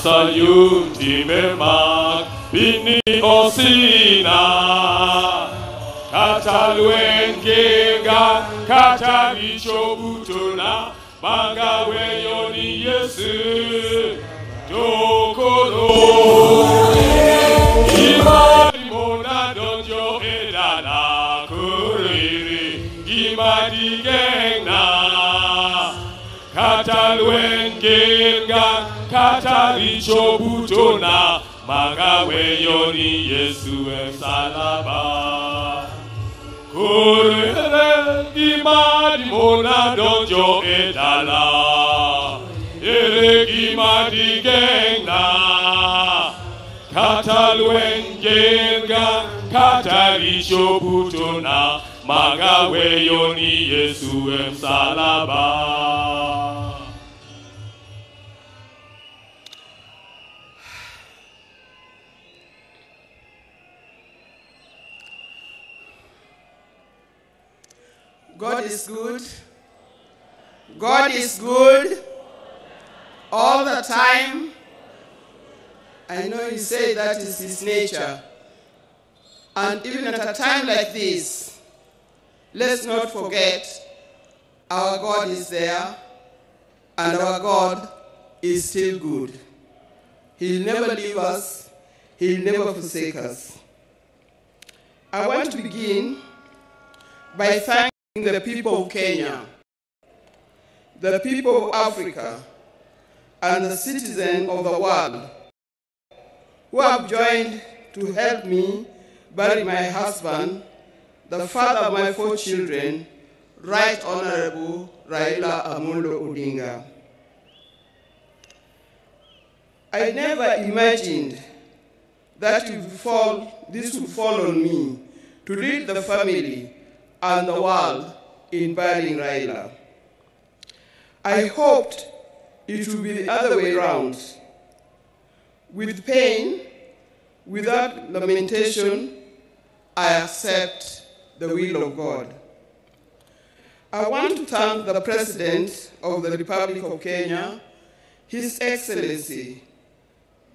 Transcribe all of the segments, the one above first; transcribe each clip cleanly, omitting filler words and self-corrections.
Masayuti Bemak Bini Osina Katalwengenga Katalisho Butona Magawe Yoni Yesu Dokoro Imadi Mona Donjo Edana Kuriri Imadi Gengna Katalwengenga Katalisho Butona Magawe Yoni Yesu Salaba Kurere Imadi Mona Donjo Edala Ere Imadi Gengna Katalwengenga Katalisho Butona Magawe Yoni Yesu Salaba. God is good. God is good all the time. I know you say that is his nature. And even at a time like this, let's not forget our God is there and our God is still good. He'll never leave us. He'll never forsake us. I want to begin by thanking the people of Kenya, the people of Africa, and the citizens of the world who have joined to help me bury my husband, the father of my 4 children, Right Honorable Raila Odinga. I never imagined that this would fall on me to lead the family and the world in burying Raila. I hoped it would be the other way around. With pain, without lamentation, I accept the will of God. I want to thank the President of the Republic of Kenya, His Excellency,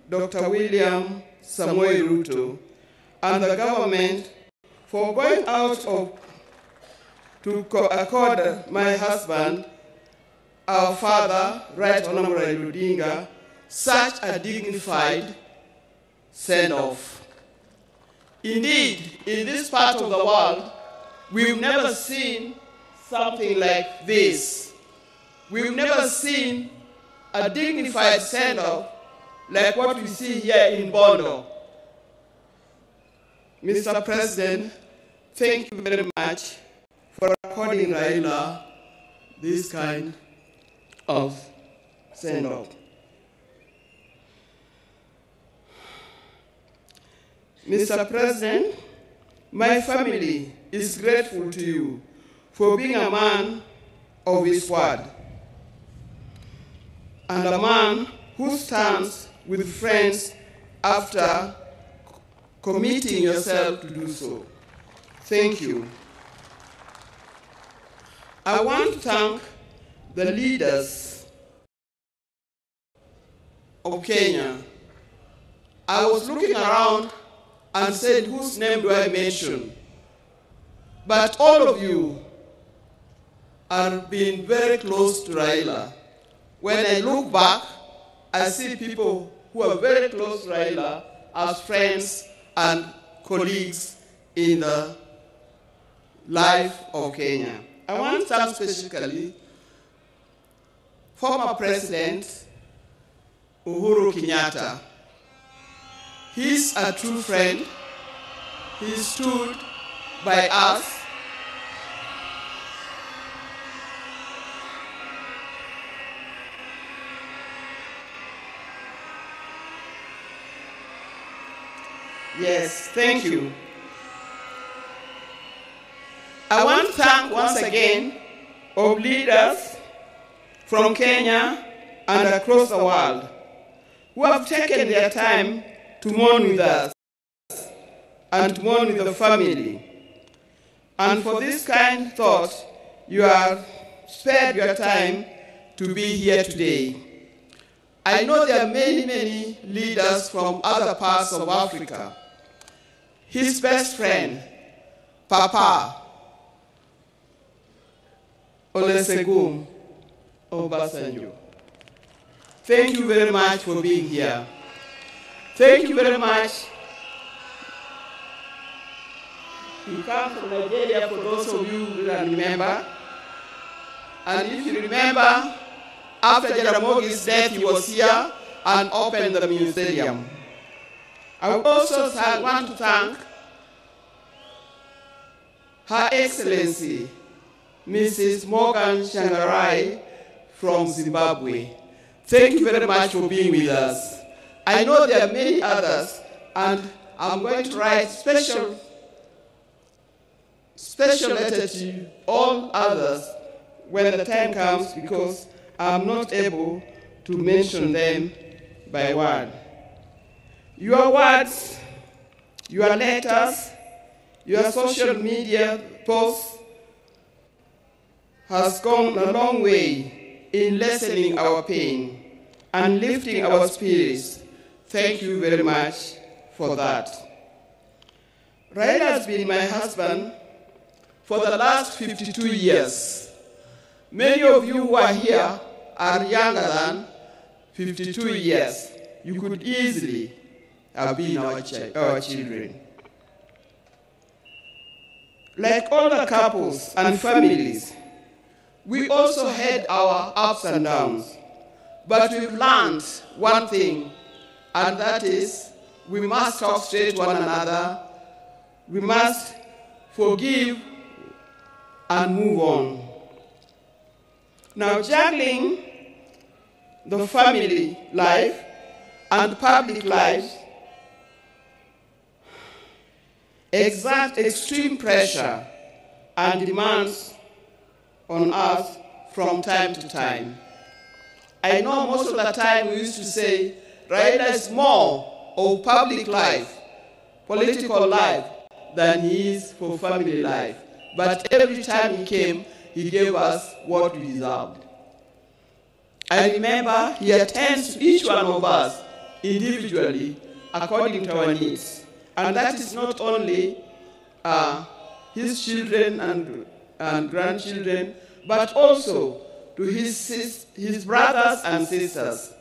Dr. William Samoei Ruto, and the government for going out to accord my husband, our father, Right Honorable Raila Odinga, such a dignified send-off. Indeed, in this part of the world, we've never seen something like this. We've never seen a dignified send-off like what we see here in Bondo. Mr. President, thank you very much for according Raila this kind of send-off. Mr. President, my family is grateful to you for being a man of his word and a man who stands with friends after committing yourself to do so. Thank you. I want to thank the leaders of Kenya. I was looking around and said, whose name do I mention? But all of you are being very close to Raila. When I look back, I see people who are very close to Raila as friends and colleagues in the life of Kenya. I want to thank specifically former President Uhuru Kenyatta. He's a true friend. He stood by us. Yes, thank you. I want to thank once again all leaders from Kenya and across the world who have taken their time to mourn with us and to mourn with the family. And for this kind thought, you have spared your time to be here today. I know there are many, many leaders from other parts of Africa. His best friend, Papa Olusegun Obasanjo. Thank you very much for being here. Thank you very much. He comes from Nigeria, for those of you who remember. And if you remember, after Jaramogi's death, he was here and opened the museum. I also want to thank Her Excellency, Mrs. Morgan Shangarai from Zimbabwe. Thank you very much for being with us. I know there are many others, and I'm going to write special letter to all others when the time comes, because I'm not able to mention them by word. Your words, your letters, your social media posts has gone a long way in lessening our pain and lifting our spirits. Thank you very much for that. Raila has been my husband for the last 52 years. Many of you who are here are younger than 52 years. You could easily have been our children. Like all the couples and families, we also had our ups and downs. But we've learned one thing, and that is we must talk straight to one another. We must forgive and move on. Now, juggling the family life and public life exert extreme pressure and demands on us from time to time. I know most of the time we used to say Raila is more of public life, political life, than he is for family life. But every time he came, he gave us what we deserved. I remember he attends to each one of us individually according to our needs. And that is not only his children and grandchildren, but also to his brothers and sisters.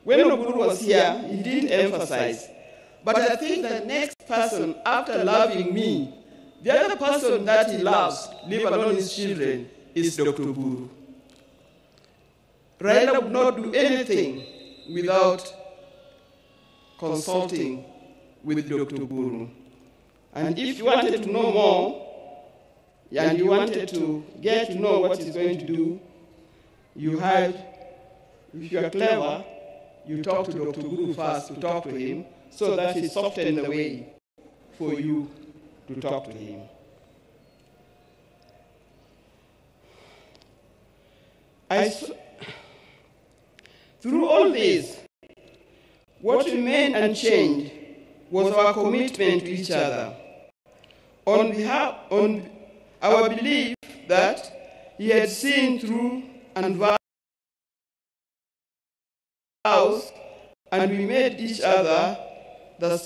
When Oburu was here, he didn't emphasize. But I think the next person, after loving me, the other person that he loves, leave alone his children, is Dr. Buru. Raila would not do anything without consulting with Dr. Buru. And if you wanted to know more, and you wanted to get to know what he's going to do, if you are clever, you talk to Dr. Buru first to talk to him, so that he softens the way for you to talk to him. Through all this, what remained unchanged was our commitment to each other. On our belief that he had seen through and vows, and we made each other at the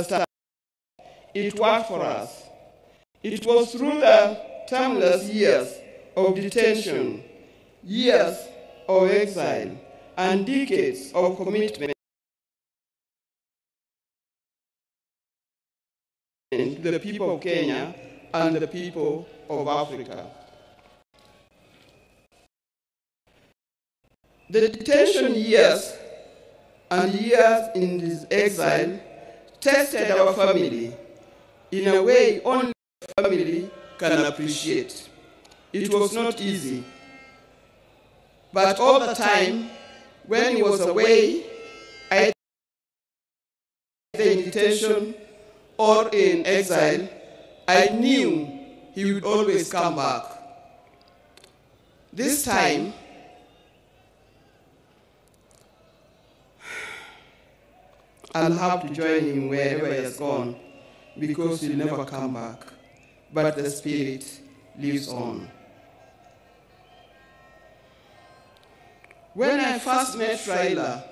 start. It worked for us. It was through the timeless years of detention, years of exile, and decades of commitment to the people of Kenya and the people of Africa. The detention years and years in this exile tested our family in a way only a family can appreciate. It was not easy. But all the time, when he was away, either in detention or in exile, I knew he would always come back. This time, I'll have to join him wherever he has gone, because he'll never come back. But the spirit lives on. When I first met Raila,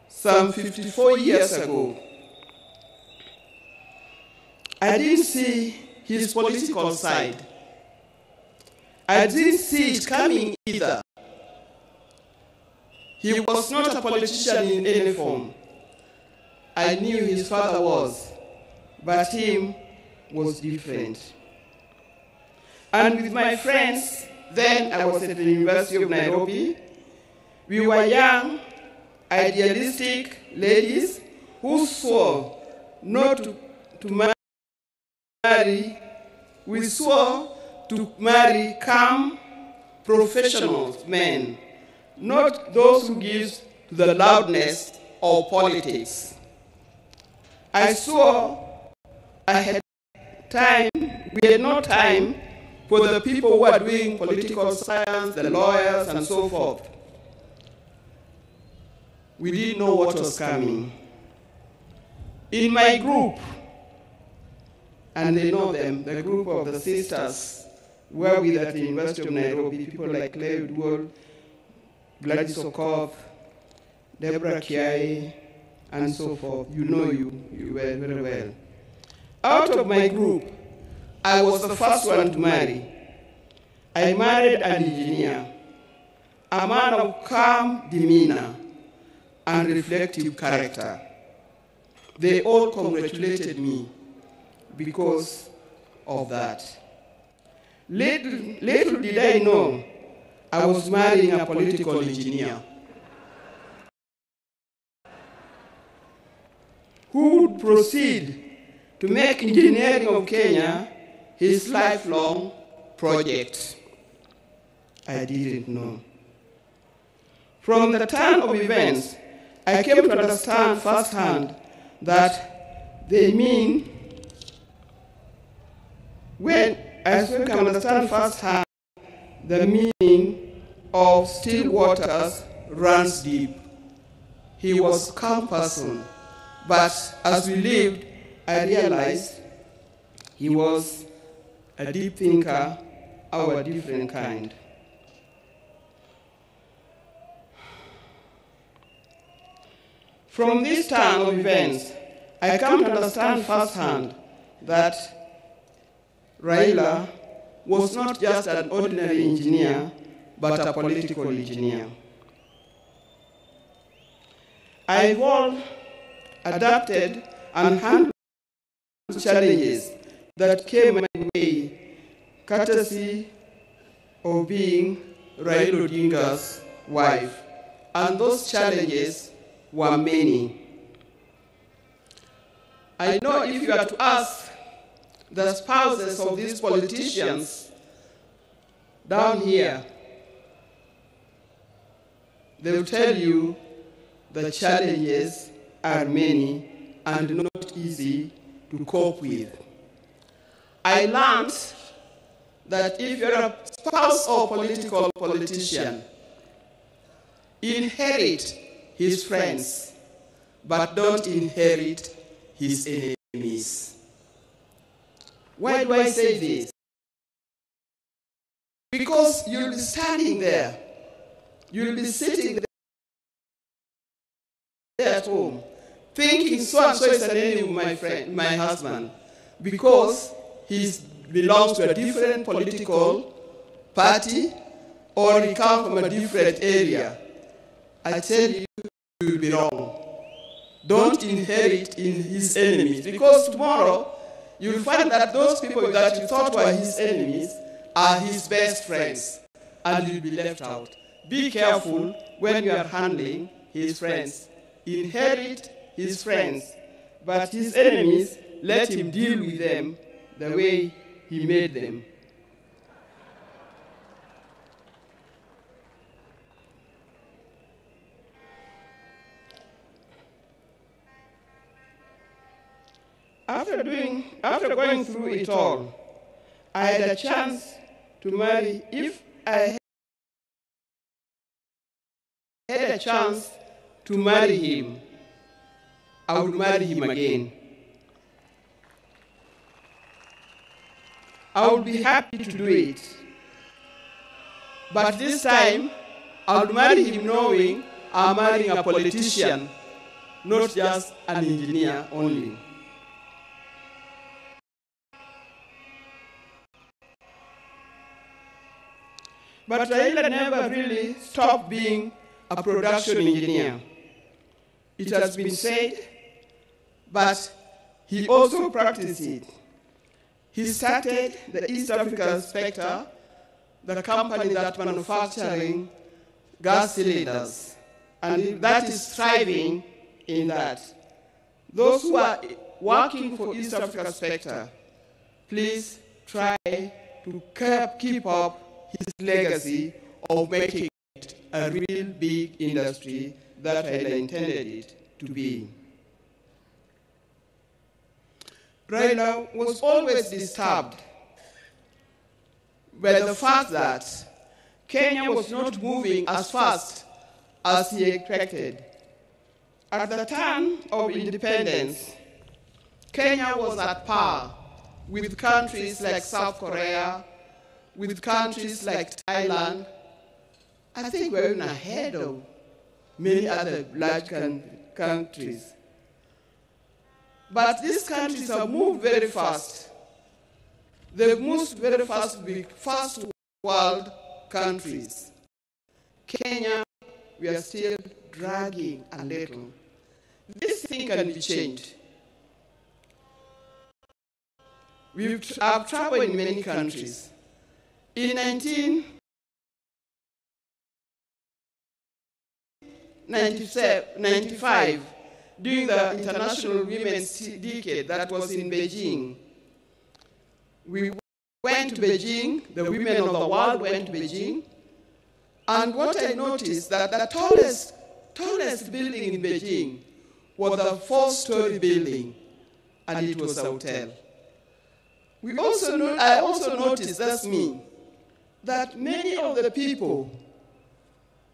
some 54 years ago, I didn't see his political side. I didn't see it coming either. He was not a politician in any form. I knew his father was, but him was different. And with my friends, then I was at the University of Nairobi, we were young, idealistic ladies who swore not to marry. We swore to marry calm, professional men, not those who give to the loudness of politics. I swore I had time, we had no time for the people who are doing political science, the lawyers, and so forth. We didn't know what was coming. In my group, and they know them, the group of the sisters, were with at the University of Nairobi, people like Claire Udwol, Gladys Okoth, Deborah Kiai, and so forth. You know you were very well. Out of my group, I was the first one to marry. I married an engineer, a man of calm demeanor and reflective character. They all congratulated me because of that. Little did I know I was marrying a political engineer who would proceed to make engineering of Kenya his lifelong project. I didn't know. From the turn of events, I came to understand firsthand that they mean, when I came to understand firsthand the meaning of still waters runs deep. He was a calm person, but as we lived, I realized he was a deep thinker of a different kind. From this turn of events, I come to understand firsthand that Raila was not just an ordinary engineer, but a political engineer. I evolved, adapted, and handled challenges that came my way, courtesy of being Raila Odinga's wife. And those challenges were many. I know if you are to ask the spouses of these politicians down here, they will tell you the challenges are many and not easy to cope with. I learned that if you're a spouse or political politician, inherit his friends, but don't inherit his enemies. Why do I say this? Because you'll be standing there, you'll be sitting there at home, thinking so-and-so is an enemy of my friend, my husband, because he belongs to a different political party or he comes from a different area. I tell you, you'll be wrong. Don't inherit in his enemies, because tomorrow you'll find that those people that you thought were his enemies are his best friends, and you'll be left out. Be careful when you are handling his friends. Inherit his friends, but his enemies, let him deal with them the way he made them. After going through it all, I had a chance to marry. If I had a chance to marry him, I would marry him again. I would be happy to do it. But this time, I'll marry him knowing I'm marrying a politician, not just an engineer only. But Raila never really stopped being a production engineer. It has been said, but he also practiced it. He started the East African Spectre, the company that manufacturing gas cylinders, and that is thriving in that. Those who are working for East Africa Spectre, please try to keep up his legacy of making it a real big industry that Raila intended it to be. Raila was always disturbed by the fact that Kenya was not moving as fast as he expected. At the time of independence, Kenya was at par with countries like South Korea, with countries like Thailand. I think we're even ahead of many other large countries. But these countries have moved very fast. They've moved very fast to be first world countries. Kenya, we are still dragging a little. This thing can be changed. I've traveled in many countries. In 1995, during the International Women's Decade that was in Beijing, we went to Beijing, the women of the world went to Beijing, and what I noticed that the tallest building in Beijing was a 4-story building, and it was a hotel. I also noticed, that's me, that many of the people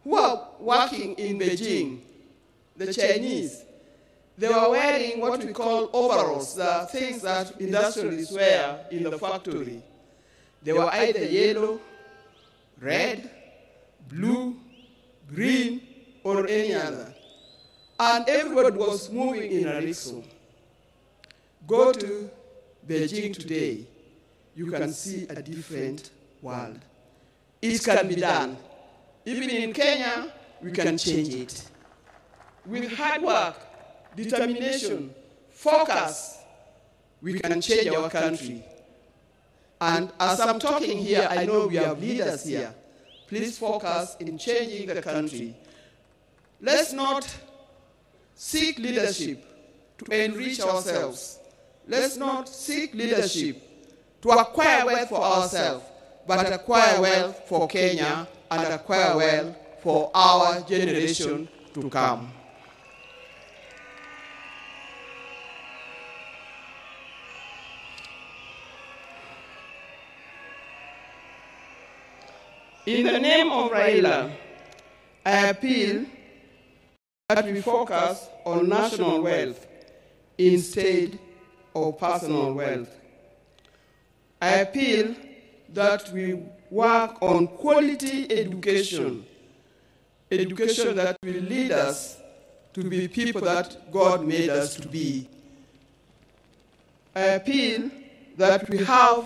who are working in Beijing, the Chinese, they were wearing what we call overalls, the things that industrialists wear in the factory. They were either yellow, red, blue, green, or any other. And everybody was moving in a rickshaw. Go to Beijing today, you can see a different world. It can be done. Even in Kenya, we can change it. With hard work, determination, focus, we can change our country. And as I'm talking here, I know we have leaders here. Please focus in changing the country. Let's not seek leadership to enrich ourselves. Let's not seek leadership to acquire wealth for ourselves, but acquire wealth for Kenya and acquire wealth for our generation to come. In the name of Raila, I appeal that we focus on national wealth instead of personal wealth. I appeal that we work on quality education, education that will lead us to be people that God made us to be. I appeal that we have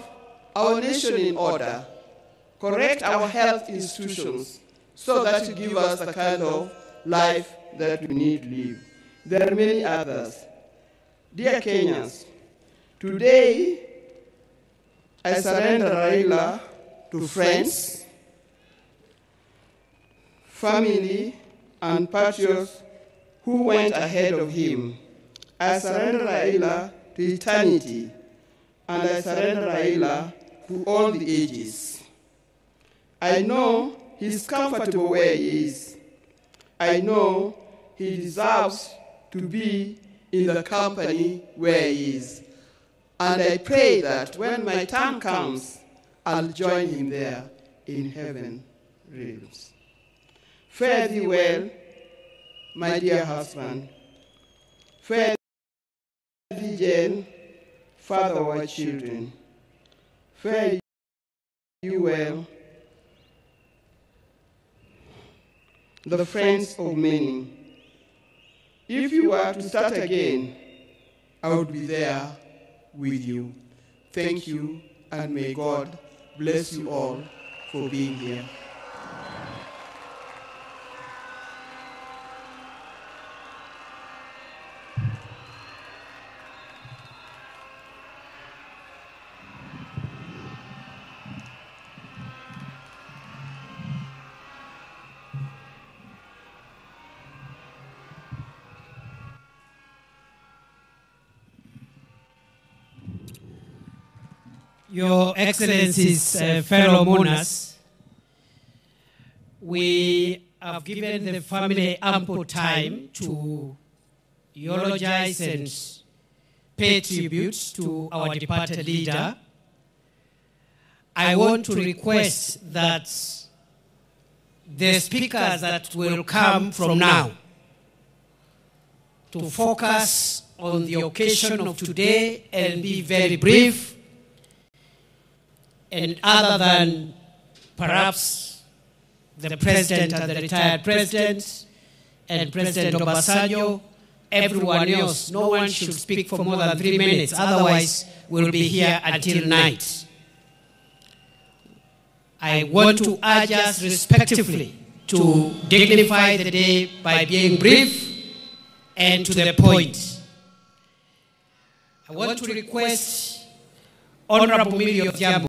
our nation in order, correct our health institutions so that it give us the kind of life that we need to live. There are many others. Dear Kenyans, today I surrender Raila to friends, family, and patriots who went ahead of him. I surrender Raila to eternity, and I surrender Raila to all the ages. I know he's comfortable where he is. I know he deserves to be in the company where he is. And I pray that when my time comes, I'll join him there in heaven realms. Fare thee well, my dear husband. Fare thee, Jane, father of our children. Fare you well, the friends of many. If you were to start again, I would be there with you. Thank you, and may God bless you all for being here. Your Excellencies, fellow mourners, we have given the family ample time to eulogize and pay tribute to our departed leader. I want to request that the speakers that will come from now to focus on the occasion of today and be very brief, and other than perhaps the President and the retired President and President Obasanjo, everyone else, no one should speak for more than 3 minutes, otherwise we'll be here until night. I want to urge us respectively to dignify the day by being brief and to the point. I want to request Honorable Millie of Jambo